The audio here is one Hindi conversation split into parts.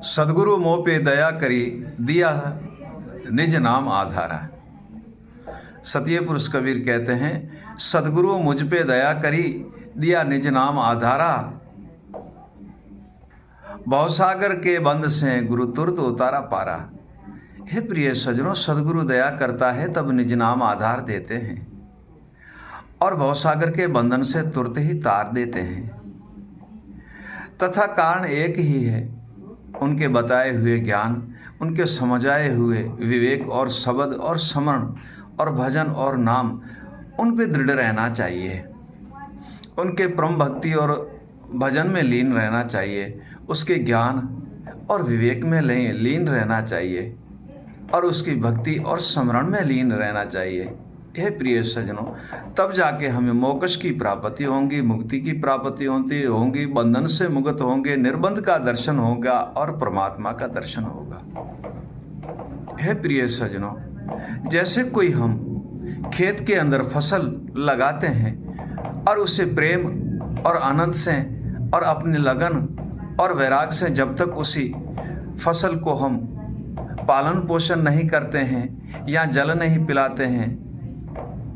सदगुरु मोह पे दया करी, दिया निज नाम आधारा। सत्य पुरुष कबीर कहते हैं, सदगुरु मुझ पे दया करी, दिया निज नाम आधारा। भवसागर के बंद से गुरु तुरत उतारा पारा। हे प्रिय सज्जनों, सदगुरु दया करता है तब निज नाम आधार देते हैं और भवसागर के बंधन से तुरंत ही तार देते हैं। तथा कारण एक ही है, उनके बताए हुए ज्ञान, उनके समझाए हुए विवेक और शब्द और स्मरण और भजन और नाम, उन पे दृढ़ रहना चाहिए। उनके परम भक्ति और भजन में लीन रहना चाहिए, उसके ज्ञान और विवेक में लीन रहना चाहिए और उसकी भक्ति और स्मरण में लीन रहना चाहिए। हे प्रिय सज्जनों, तब जाके हमें मोक्ष की प्राप्ति होगी, मुक्ति की प्राप्ति होगी, बंधन से मुक्त होंगे, निर्बंध का दर्शन होगा और परमात्मा का दर्शन होगा। हे प्रिय सज्जनों, जैसे कोई हम खेत के अंदर फसल लगाते हैं और उसे प्रेम और आनंद से और अपने लगन और वैराग से जब तक उसी फसल को हम पालन पोषण नहीं करते हैं या जल नहीं पिलाते हैं,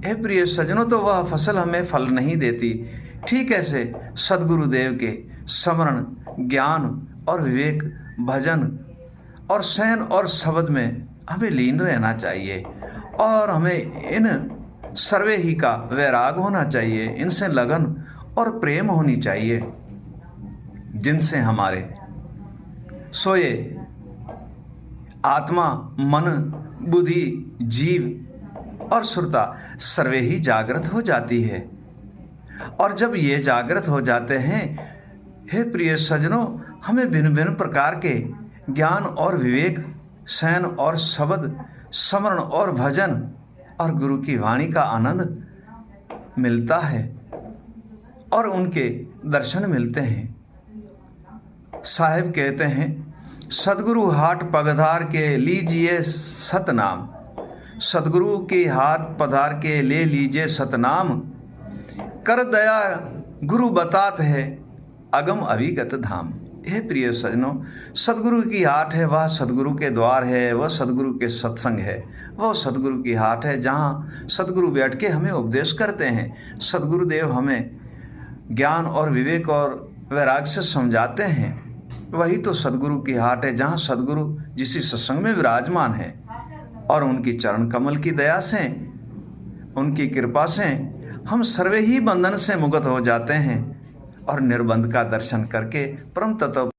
हे प्रिय सज्जनों, तो वह फसल हमें फल नहीं देती। ठीक ऐसे सदगुरुदेव के स्मरण, ज्ञान और विवेक, भजन और शयन और शब्द में हमें लीन रहना चाहिए और हमें इन सर्वे ही का वैराग होना चाहिए, इनसे लगन और प्रेम होनी चाहिए, जिनसे हमारे सोए आत्मा, मन, बुद्धि, जीव और सुरता सर्वे ही जागृत हो जाती है। और जब ये जागृत हो जाते हैं, हे प्रिय सज्जनों, हमें भिन्न भिन्न प्रकार के ज्ञान और विवेक, शयन और शब्द, स्मरण और भजन और गुरु की वाणी का आनंद मिलता है और उनके दर्शन मिलते हैं। साहिब कहते हैं, सदगुरु हाट पगधार के लीजिए सतनाम। सदगुरु के हाथ पधार के ले लीजिए सतनाम। कर दया गुरु बतात है, अगम अभिगत धाम। हे प्रिय सज्जनों, सदगुरु की हाट है, वह सदगुरु के द्वार है, वह सदगुरु के सत्संग है, वह सदगुरु की हाट है जहाँ सदगुरु बैठ के हमें उपदेश करते हैं। सदगुरुदेव हमें ज्ञान और विवेक और वैराग से समझाते हैं। वही तो सदगुरु की हाट है जहाँ सदगुरु जिसी सत्संग में विराजमान है और उनकी चरण कमल की दया से, उनकी कृपा से हम सर्वे ही बंधन से मुक्त हो जाते हैं और निर्बंध का दर्शन करके परम तत्व